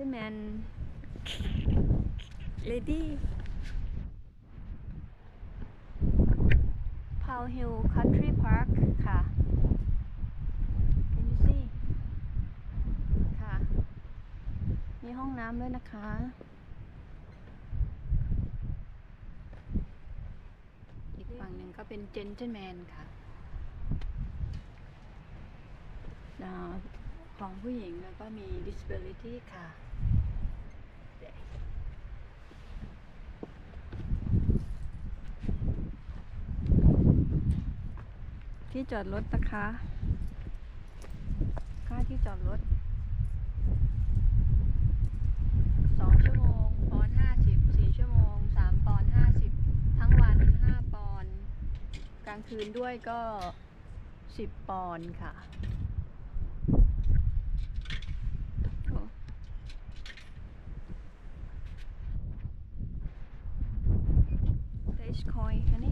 gentleman lady Pal Hill Country Park ค่ะ Can you see ค่ะ มีห้องน้ำด้วยนะคะอีกฝั่งหนึ่งก็เป็น gentleman ค่ะของผู้หญิงแล้วก็มี disability ค่ะที่จอดรถนะคะค่าที่จอดรถ2 ชั่วโมงปอนด์50 4 ชั่วโมง3 ปอนด์50ทั้งวัน5 ปอนด์กลางคืนด้วยก็10 ปอนด์ค่ะcoin, honey?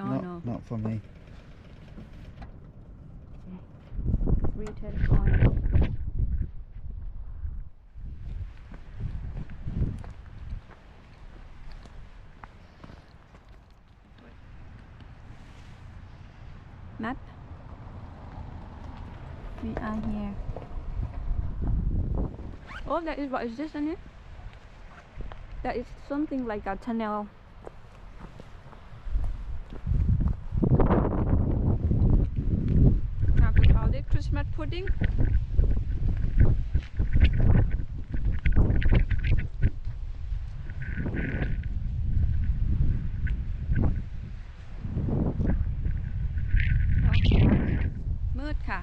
Oh no, not for me. Retail coin. Map. We are here. Oh, that is what is this in here? That is something like a tunnel. Have you called it Christmas pudding?มืดค่ะ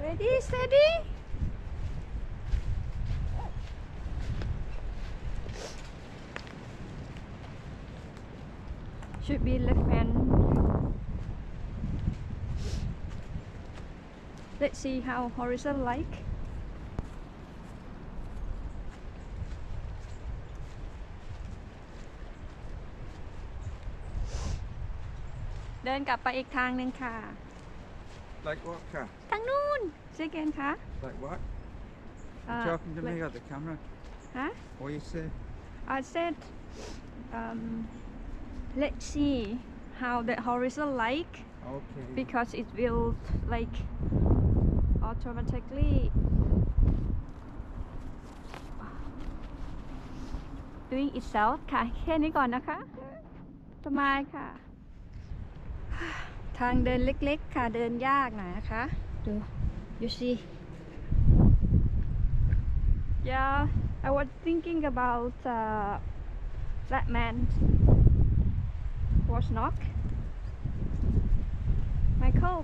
Ready, steady. Should be left hand. Let's see how horizon like. Đi กลับไปอีกทางนึงค่ะ Like what, car? ทางนู้น Say again ค่ะ Like what? You're talking to me at the camera? Huh? What you say? I said, let's see how the horizon like Okay. because it will like automatically doing itself ค่ะแค่นี้ก่อนนะคะสบายค่ะทางเดินเล็กๆค่ะเดินยากหน่อยนะคะดู you see yeah I was thinking about that man was knock Michael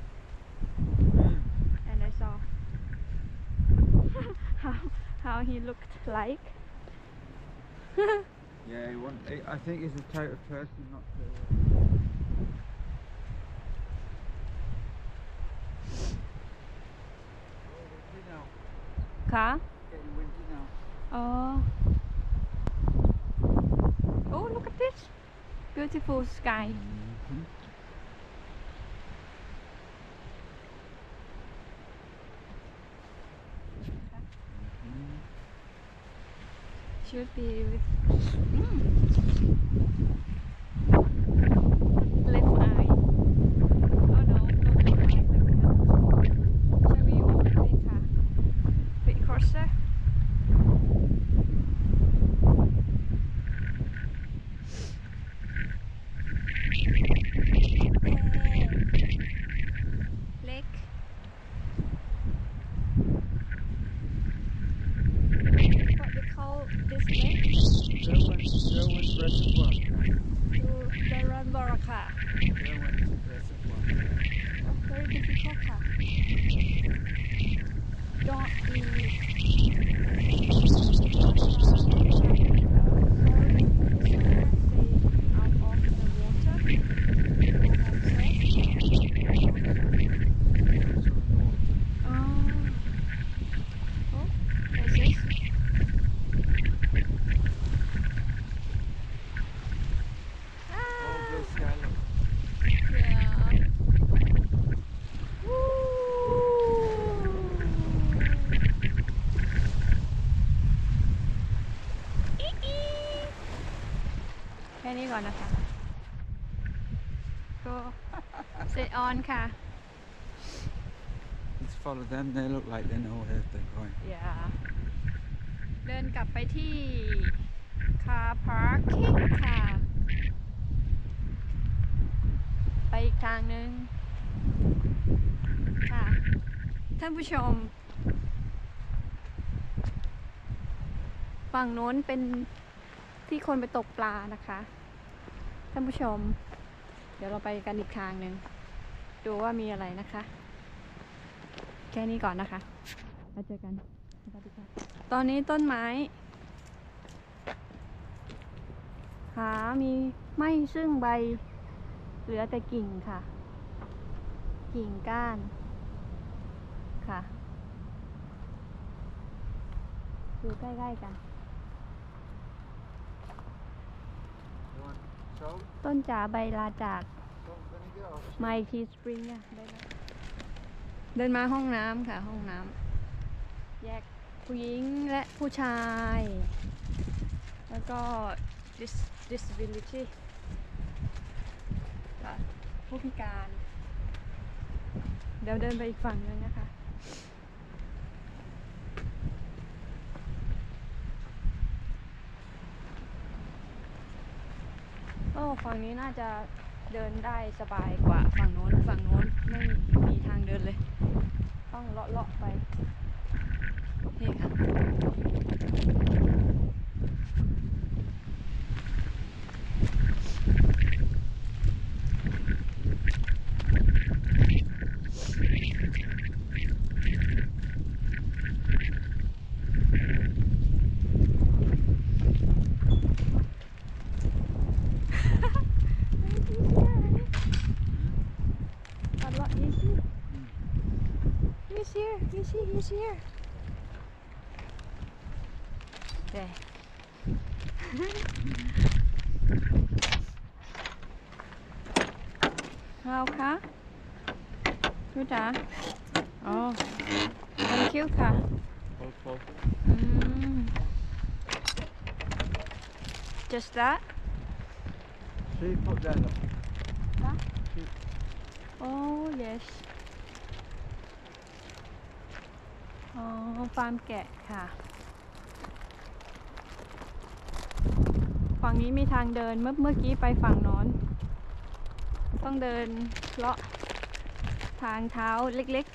and I saw how he looked like Yeah, I think he's the type of person not to.ค่ะ Getting windy now. Oh look at this beautiful sky should be with left eye oh no no left eye shall we walk away ค่ะ bit closer lake what we call this lake Derwent Reservoir. ก่อนนะคะก็เซตออนค่ะ Let's follow them. They look like they know where they're going. อย่าเดินกลับไปที่คาร์พาร์คิ่งค่ะ ไปอีกทางนึงค่ะท่านผู้ชมฝั่งโน้นเป็นที่คนไปตกปลานะคะท่านผู้ชมเดี๋ยวเราไปกันอีกทางหนึ่งดูว่ามีอะไรนะคะแค่นี้ก่อนนะคะแล้วเจอกันสวัสดีค่ะตอนนี้ต้นไม้หามีไม่ซึ่งใบเหลือแต่กิ่งค่ะกิ่งก้านค่ะดูใกล้ๆกันต้นจ๋าใบลาจากไมทีสปริงอะเดินมาห้องน้ำค่ะห้องน้ำแยกผู้หญิงและผู้ชายแล้วก็ disability ผู้พิการเดี๋ยวเดินไปอีกฝั่งนึงนะคะโอ้ฝั่งนี้น่าจะเดินได้สบายกว่าฝั่งโน้นไม่มีทางเดินเลยต้องเลาะๆไปนี่ค่ะHe's here. There. How ka? Chú trả. Oh. Thank you ka. Just that? See, put that up. That? Oh, yes. อ๋อฟาร์มแกะค่ะฝั่งนี้มีทางเดินเมื่อกี้ไปฝั่งโน้นต้องเดินเลาะทางเท้าเล็ก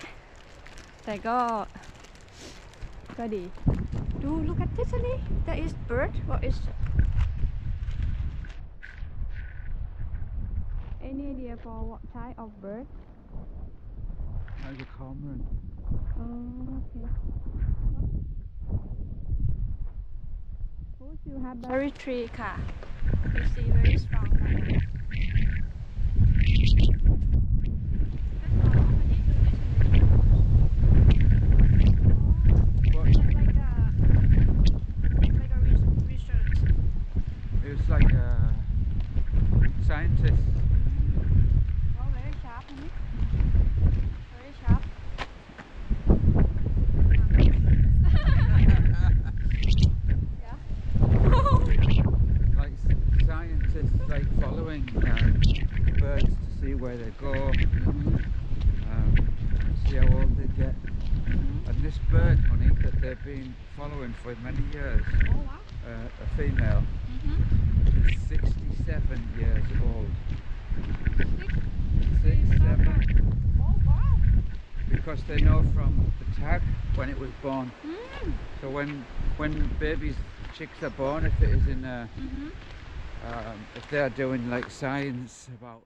ๆแต่ก็ดีดู look at this honey that is bird what is any idea for what type of bird Like a cormorant. Oh, okay. Oh, you have berry tree ค่ะ You see very strong นะคะ What? Like a research. It was like a scientist. Oh, very sharp, honey. Very sharp. Like scientists, like following birds to see where they go, see how old they get. And this bird, honey, that they've been following for many years, Oh, wow. a female, is 67 years old. 67. Oh, wow. Because they know from the tag when it was born. So when babies chicks are born, if it is in a if they are doing like science about